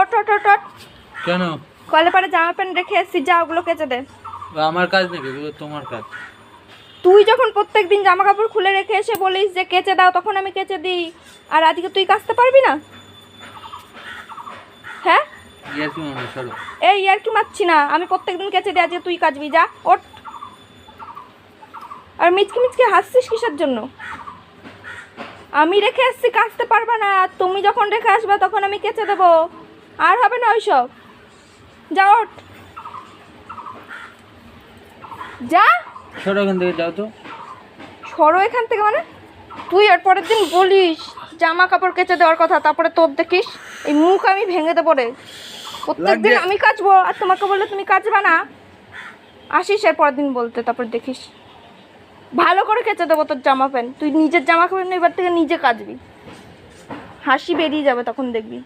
ওঠ ওঠ ওঠ ওঠ। কেন? কলে পারে জামা প্যান্ট রেখে এসেছি, যা ওগুলো কেচে দে। আমার কাজ নাকি, এগুলো তোমার কাজ। তুই যখন প্রত্যেকদিন জামা কাপড় খুলে রেখে এসে বলিস যে কেচে দাও, তখন আমি কেচে দিই। আর আজকে তুই কাচতে পারবি না? হ্যাঁ, ইয়ার কি মনে সরো। এই আর কি মারছি না, আমি প্রত্যেকদিন কেচে দিই, আজকে তুই কাচবি, যা ওঠ। আর মিচকি মিচকি হাসছিস কিসের জন্য? আমি রেখে আসছি, কাচতে পারবা না। তুমি যখন রেখে আসবা তখন আমি কেচে দেবো। আর হবে না ওইসব, যা ওঠ, যা। সরো এখান থেকে, যাও তো। সরো এখান থেকে মানে? তুই আর পরের দিন বলিস জামা কাপড় কেচে দেওয়ার কথা, তারপরে তোর দেখিস এই মুখ আমি ভেঙে দেবো রে। প্রত্যেকদিন আমি কাচবো আর তোমাকে বললে তুমি কাচবা না। আসিস এর পরের দিন বলতে, তারপর দেখিস ভালো করে কেচে দেবো তোর জামা প্যান্ট। তুই নিজের জামা কাপড় এবার থেকে নিজে কাচবি, হাসি বেরিয়ে যাবে তখন দেখবি।